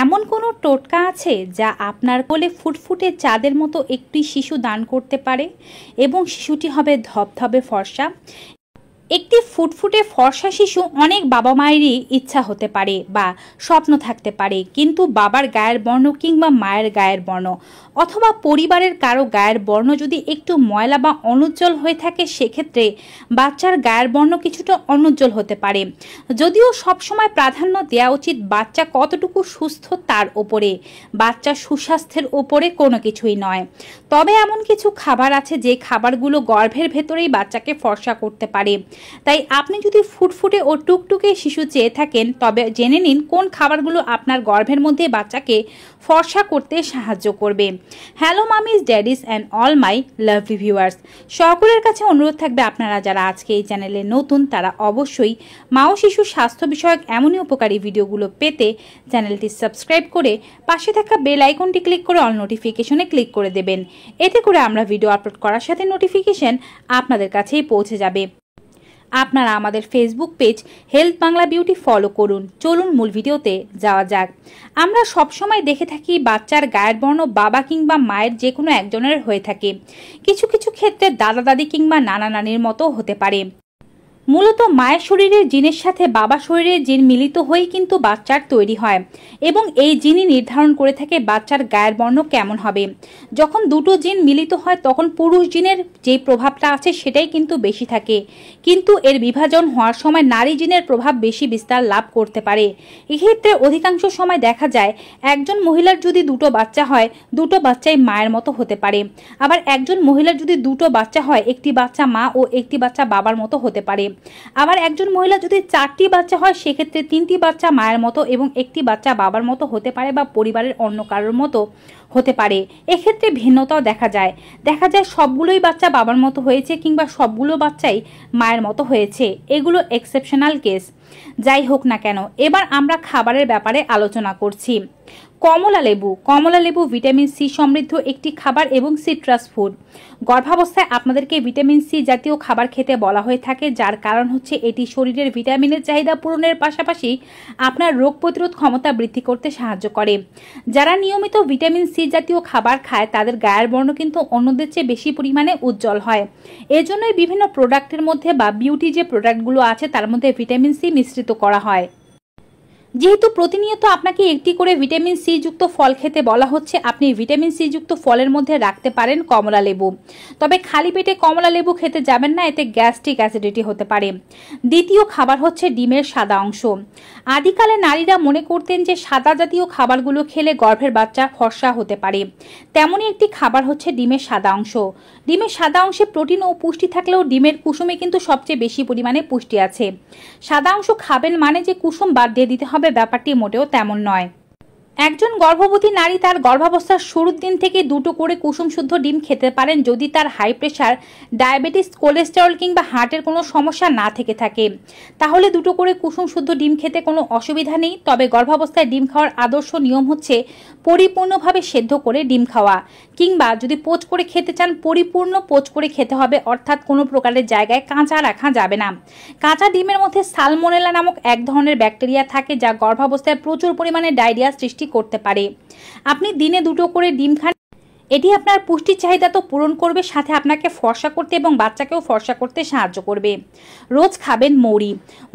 এমন কোনো টোটকা আছে যা আপনার কোলে ফুটফুটে চাঁদের মতো একটি শিশু দান করতে পারে এবং শিশুটি হবে ধবধবে ফর্সা? একটি ফুটফুটে ফর্সা শিশু অনেক বাবা মায়েরই ইচ্ছা হতে পারে বা স্বপ্ন থাকতে পারে, কিন্তু বাবার গায়ের বর্ণ কিংবা মায়ের গায়ের বর্ণ অথবা পরিবারের কারো গায়ের বর্ণ যদি একটু ময়লা বা অনুজ্জ্বল হয়ে থাকে, সেক্ষেত্রে বাচ্চার গায়ের বর্ণ কিছুটা অনুজ্জ্বল হতে পারে। যদিও সবসময় প্রাধান্য দেওয়া উচিত বাচ্চা কতটুকু সুস্থ তার ওপরে, বাচ্চার সুস্বাস্থ্যের ওপরে কোনো কিছুই নয়। তবে এমন কিছু খাবার আছে যে খাবারগুলো গর্ভের ভেতরেই বাচ্চাকে ফর্সা করতে পারে। তাই আপনি যদি ফুটফুটে ও টুকটুকে শিশু চেয়ে থাকেন, তবে জেনে নিন কোন খাবারগুলো আপনার গর্ভের মধ্যে বাচ্চাকে ফর্সা করতে সাহায্য করবে। Hello মামিজ, daddy's and all my lovely viewers, সকলের কাছে অনুরোধ থাকবে আপনারা যারা আজকে এই চ্যানেলে নতুন তারা অবশ্যই মা ও শিশু স্বাস্থ্য বিষয়ক এমনই উপকারী ভিডিওগুলো পেতে চ্যানেলটি সাবস্ক্রাইব করে পাশে থাকা বেল আইকনটি ক্লিক করে অল নোটিফিকেশনে ক্লিক করে দেবেন। এতে করে আমরা ভিডিও আপলোড করার সাথে নোটিফিকেশন আপনাদের কাছেই পৌঁছে যাবে। আপনারা আমাদের Facebook page health Bangla beauty follow করুন। চলুন মূল ভিডিওতে যাওয়া যাক। আমরা সবসময় দেখে থাকি বাচ্চার গায়ের বর্ণ বাবা কিংবা মায়ের যে কোনো একজনের হয়ে থাকে, কিছু কিছু ক্ষেত্রে দাদা দাদি কিংবা নানা নানির মতো হতে পারে। মূলত মায়ের শরীরের জিনের সাথে বাবা শরীরের জিন মিলিত হয়েই কিন্তু বাচ্চার তৈরি হয় এবং এই জিনই নির্ধারণ করে থাকে বাচ্চার গায়ের বর্ণ কেমন হবে। যখন দুটো জিন মিলিত হয় তখন পুরুষ জিনের যে প্রভাবটা আছে সেটাই কিন্তু বেশি থাকে, কিন্তু এর বিভাজন হওয়ার সময় নারী জিনের প্রভাব বেশি বিস্তার লাভ করতে পারে। এক্ষেত্রে অধিকাংশ সময় দেখা যায় একজন মহিলার যদি দুটো বাচ্চা হয়, দুটো বাচ্চাই মায়ের মতো হতে পারে। আবার একজন মহিলার যদি দুটো বাচ্চা হয়, একটি বাচ্চা মা ও একটি বাচ্চা বাবার মতো হতে পারে। আবার একজন মহিলা যদি 4টি বাচ্চা হয়, সেক্ষেত্রে 3টি বাচ্চা মায়ের মতো এবং একটি বাচ্চা বাবার মতো হতে পারে বা পরিবারের অন্য কারোর মতো হতে পারে। এক্ষেত্রে ভিন্নতাও দেখা যায় সবগুলোই বাচ্চা বাবার মতো হয়েছে কিংবা সবগুলো বাচ্চাই মায়ের মতো হয়েছে। এগুলো এক্সেপশনাল কেস। যাই হোক না কেন, এবার আমরা খাবারের ব্যাপারে আলোচনা করছি। কমলা লেবু ভিটামিন সি সমৃদ্ধ একটি খাবার এবং সিট্রাস ফুড। গর্ভাবস্থায় আপনাদেরকে ভিটামিন সি জাতীয় খাবার খেতে বলা হয়ে থাকে, যার কারণ হচ্ছে এটি শরীরের ভিটামিনের চাহিদা পূরণের পাশাপাশি আপনার রোগ প্রতিরোধ ক্ষমতা বৃদ্ধি করতে সাহায্য করে। যারা নিয়মিত ভিটামিন সি জাতীয় খাবার খায় তাদের গায়ের বর্ণ কিন্তু অন্যদের চেয়ে বেশি পরিমাণে উজ্জ্বল হয়। এজন্যই বিভিন্ন প্রোডাক্টের মধ্যে বা বিউটি যে প্রোডাক্টগুলো আছে তার মধ্যে ভিটামিন সি মিশ্রিত করা হয়। যেহেতু প্রতিনিয়ত আপনাকে একটি করে ভিটামিন সি যুক্ত ফল খেতে বলা হচ্ছে, আপনি ভিটামিন সি যুক্ত ফলের মধ্যে রাখতে পারেন কমলা লেবু। তবে খালি পেটে কমলা লেবু খেতে যাবেন না, এতে গ্যাস্ট্রিক অ্যাসিডিটি হতে পারে। দ্বিতীয় খাবার হচ্ছে ডিমের সাদা অংশ। আদিকালে নারীরা মনে করতেন যে সাদা জাতীয় খাবারগুলো খেলে গর্ভের বাচ্চা ফর্সা হতে পারে। তেমনই একটি খাবার হচ্ছে ডিমের সাদা অংশ। ডিমের সাদা অংশে প্রোটিন ও পুষ্টি থাকলেও ডিমের কুসুমে কিন্তু সবচেয়ে বেশি পরিমাণে পুষ্টি আছে। সাদা অংশ খাবেন মানে যে কুসুম বাদ দিয়ে দিতে হবে, ব্যাপারটি মোটেও তেমন নয়। একজন গর্ভবতী নারী তার গর্ভাবস্থার শুরুর দিন থেকে দুটো করে কুসুম শুদ্ধ ডিম খেতে পারেন যদি তার হাই প্রেশার, ডায়াবেটিস, কোলেস্টেরল কিংবা হার্টের কোনো সমস্যা না থেকে থাকে। তাহলে দুটো করে কুসুম শুদ্ধ ডিম খেতে কোনো অসুবিধা নেই। তবে গর্ভাবস্থায় ডিম খাওয়ার আদর্শ নিয়ম হচ্ছে পরিপূর্ণভাবে সেদ্ধ করে ডিম খাওয়া, কিংবা যদি পোচ করে খেতে চান পরিপূর্ণ পোচ করে খেতে হবে, অর্থাৎ কোনো প্রকারের জায়গায় কাঁচা রাখা যাবে না। কাঁচা ডিমের মধ্যে সালমোনেলা নামক এক ধরনের ব্যাকটেরিয়া থাকে যা গর্ভাবস্থায় প্রচুর পরিমাণে ডায়রিয়া সৃষ্টি করতে পারে। আপনি দিনে দুটো করে ডিম খান, এটি আপনার পুষ্টির চাহিদা তো পূরণ করবে, সাথে আপনাকে ফর্সা করতে এবং বাচ্চাকেও ফর্সা করতে সাহায্য করবে। রোজ খাবেন মৌরি।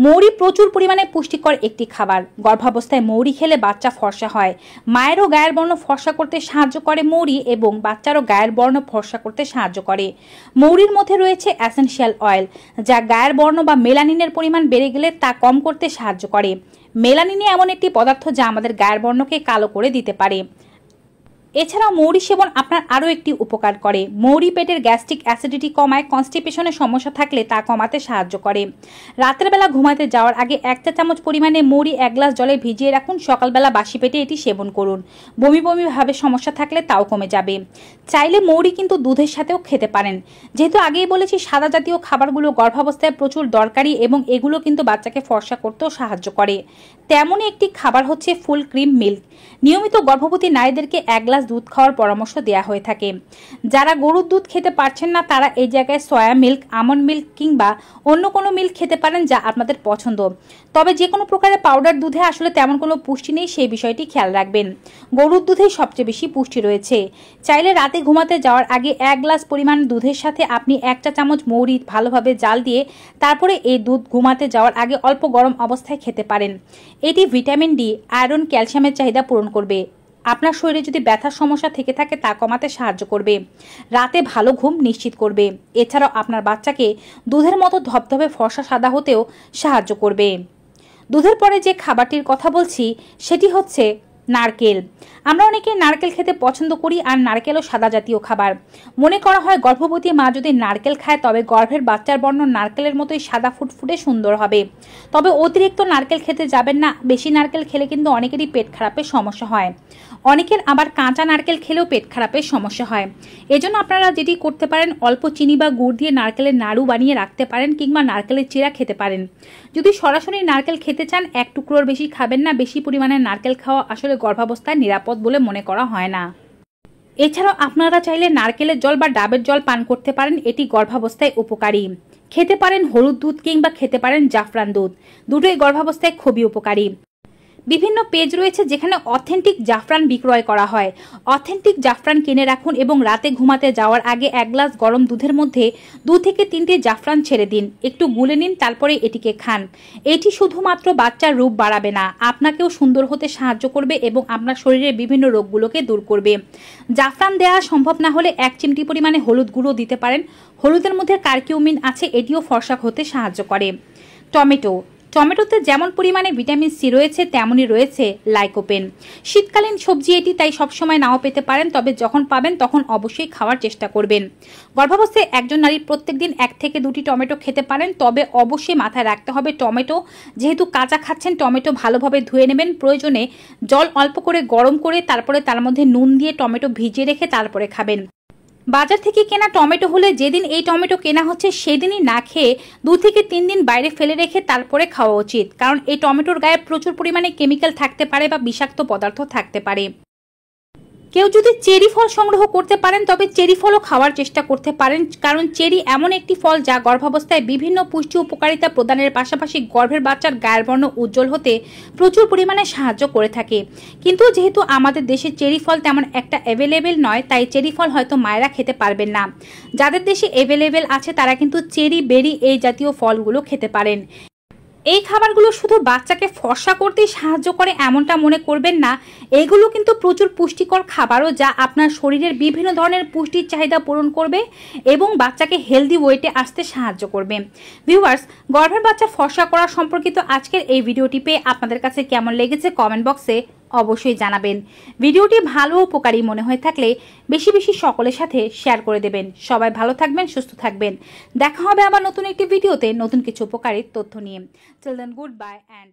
মৌরি প্রচুর পরিমাণে পুষ্টিকর একটি খাবার। গর্ভাবস্থায় মৌরি খেলে বাচ্চা ফর্সা হয়। মায়েরও গায়ের বর্ণ ফর্সা করতে সাহায্য করে মৌরি এবং বাচ্চারও গায়ের বর্ণ ফর্সা করতে সাহায্য করে। মৌরির মধ্যে রয়েছে এসেনশিয়াল অয়েল, যা গায়ের বর্ণ বা মেলানিনের পরিমাণ বেড়ে গেলে তা কম করতে সাহায্য করে। মেলানিন এমন একটি পদার্থ যা আমাদের গায়ের বর্ণকে কালো করে দিতে পারে। এছাড়াও মৌরি সেবন আপনার আরও একটি উপকার করে। মৌরি পেটের গ্যাস্ট্রিক অ্যাসিডিটি কমায়, কনস্টিপেশনের সমস্যা থাকলে তা কমাতে সাহায্য করে। রাতের বেলা ঘুমাতে যাওয়ার আগে 1 চা চামচ পরিমাণে মৌরি 1 গ্লাস জলে ভিজিয়ে রাখুন। সকালবেলা বাসি পেটে এটি সেবন করুন। বমি বমি ভাবে সমস্যা থাকলে তাও কমে যাবে। চাইলে মৌরি কিন্তু দুধের সাথেও খেতে পারেন। যেহেতু আগেই বলেছি সাদা জাতীয় খাবারগুলো গর্ভাবস্থায় প্রচুর দরকারি এবং এগুলো কিন্তু বাচ্চাকে ফর্সা করতেও সাহায্য করে। তেমনই একটি খাবার হচ্ছে ফুল ক্রিম মিল্ক। নিয়মিত গর্ভবতী নারীদেরকে 1 গ্লাস দুধ খাওয়ার পরামর্শ দেওয়া হয়ে থাকে। যারা গরুর দুধ খেতে পারছেন না তারা এই জায়গায় সয়া মিল্ক, আমন্ড মিল্ক কিংবা অন্য কোনো মিল্ক খেতে পারেন যা আপনাদের পছন্দ। তবে যে কোনো প্রকারের পাউডার দুধে আসলে তেমন কোনো পুষ্টি নেই, সেই বিষয়টি খেয়াল রাখবেন। গরুর দুধেই সবচেয়ে বেশি পুষ্টি রয়েছে। চাইলে রাতে ঘুমাতে যাওয়ার আগে 1 গ্লাস পরিমাণ দুধের সাথে আপনি 1 চা চামচ মৌরি ভালোভাবে জাল দিয়ে তারপরে এই দুধ ঘুমাতে যাওয়ার আগে অল্প গরম অবস্থায় খেতে পারেন। এটি ভিটামিন ডি, আয়রন, ক্যালসিয়ামের চাহিদা পূরণ করবে। আপনার শরীরে যদি ব্যথার সমস্যা থেকে থাকে তা কমাতে সাহায্য করবে। রাতে ভালো ঘুম নিশ্চিত করবে। এছাড়াও আপনার বাচ্চাকে দুধের মতো ধবধবে ফর্সা সাদা হতেও সাহায্য করবে। দুধের পরে যে খাবারটির কথা বলছি সেটি হচ্ছে নারকেল। আমরা অনেকে নারকেল খেতে পছন্দ করি, আর নারকেলও সাদা জাতীয় খাবার। মনে করা হয় গর্ভবতী মা যদি নারকেল খায় তবে গর্ভের বাচ্চার বর্ণ নারকেলের মতোই সাদা ফুটফুটে সুন্দর হবে। তবে অতিরিক্ত নারকেল খেতে যাবেন না। বেশি নারকেল খেলে কিন্তু অনেকেরই পেট খারাপের সমস্যা হয়। অনেকের আবার কাঁচা নারকেল খেলেও পেট খারাপের সমস্যা হয়। এজন্য আপনারা যেটি করতে পারেন, অল্প চিনি বা গুড় দিয়ে নারকেলের নাড়ু বানিয়ে রাখতে পারেন কিংবা নারকেলের চিরা খেতে পারেন। যদি সরাসরি নারকেল খেতে চান 1 টুকরোর বেশি খাবেন না। বেশি পরিমাণে নারকেল খাওয়া আসলে গর্ভাবস্থায় নিরাপদ বলে মনে করা হয় না। এছাড়াও আপনারা চাইলে নারকেলের জল বা ডাবের জল পান করতে পারেন, এটি গর্ভাবস্থায় উপকারী। খেতে পারেন হলুদ দুধ কিংবা খেতে পারেন জাফরান দুধ, দুটোই গর্ভাবস্থায় খুবই উপকারী। বিভিন্ন পেজ রয়েছে যেখানে অথেন্টিক জাফরান বিক্রয় করা হয়। অথেন্টিক জাফরান কিনে রাখুন এবং রাতে ঘুমাতে যাওয়ার আগে 1 গ্লাস গরম দুধের মধ্যে 2 থেকে 3টে জাফরান ছেড়ে দিন, একটু গুলে নিন, তারপরে এটিকে খান। এটি শুধুমাত্র বাচ্চার রূপ বাড়াবে না, আপনাকেও সুন্দর হতে সাহায্য করবে এবং আপনার শরীরের বিভিন্ন রোগগুলোকে দূর করবে। জাফরান দেওয়া সম্ভব না হলে 1 চিমটি পরিমাণে হলুদ গুঁড়ো দিতে পারেন। হলুদের মধ্যে কারকিউমিন আছে, এটিও ফর্সা হতে সাহায্য করে। টমেটোতে যেমন পরিমাণে ভিটামিন সি রয়েছে তেমনই রয়েছে লাইকোপেন। শীতকালীন সবজি এটি, তাই সবসময় নাও পেতে পারেন, তবে যখন পাবেন তখন অবশ্যই খাওয়ার চেষ্টা করবেন। গর্ভাবস্থায় একজন নারী প্রত্যেকদিন 1 থেকে 2টি টমেটো খেতে পারেন, তবে অবশ্যই মাথায় রাখতে হবে টমেটো যেহেতু কাঁচা খাচ্ছেন, টমেটো ভালোভাবে ধুয়ে নেবেন। প্রয়োজনে জল অল্প করে গরম করে তারপরে তার মধ্যে নুন দিয়ে টমেটো ভিজিয়ে রেখে তারপরে খাবেন। বাজার থেকে কেনা টমেটো হলে যেদিন এই টমেটো কেনা হচ্ছে সেদিনই না খেয়ে 2 থেকে 3 দিন বাইরে ফেলে রেখে তারপরে খাওয়া উচিত, কারণ এই টমেটোর গায়ে প্রচুর পরিমাণে কেমিক্যাল থাকতে পারে বা বিষাক্ত পদার্থ থাকতে পারে। কেউ যদি চেরি ফল সংগ্রহ করতে পারেন তবে চেরি ফলও খাওয়ার চেষ্টা করতে পারেন, কারণ চেরি এমন একটি ফল যা গর্ভাবস্থায় বিভিন্ন পুষ্টি উপকারিতা প্রদানের পাশাপাশি গর্ভের বাচ্চার গায়ের বর্ণ উজ্জ্বল হতে প্রচুর পরিমাণে সাহায্য করে থাকে। কিন্তু যেহেতু আমাদের দেশে চেরি ফল তেমন একটা অ্যাভেলেবেল নয়, তাই চেরি ফল হয়তো মায়েরা খেতে পারবেন না। যাদের দেশে অ্যাভেলেবেল আছে তারা কিন্তু চেরি, বেরি এই জাতীয় ফলগুলো খেতে পারেন। এই খাবারগুলো শুধু বাচ্চাকে ফর্সা করতেই সাহায্য করে এমনটা মনে করবেন না, এগুলো কিন্তু প্রচুর পুষ্টিকর খাবারও যা আপনার শরীরের বিভিন্ন ধরনের পুষ্টির চাহিদা পূরণ করবে এবং বাচ্চাকে হেলদি ওয়েটে আসতে সাহায্য করবে। ভিউয়ার্স, গর্ভের বাচ্চা ফর্সা করা সম্পর্কিত আজকের এই ভিডিওটি পেয়ে আপনাদের কাছে কেমন লেগেছে কমেন্ট বক্সে অবশ্যই জানাবেন। ভিডিওটি ভালো উপকারী মনে হয়ে থাকলে বেশি বেশি সকলের সাথে শেয়ার করে দেবেন। সবাই ভালো থাকবেন, সুস্থ থাকবেন। দেখা হবে আবার নতুন একটি ভিডিওতে নতুন কিছু উপকারী তথ্য নিয়ে। Till then, good bye and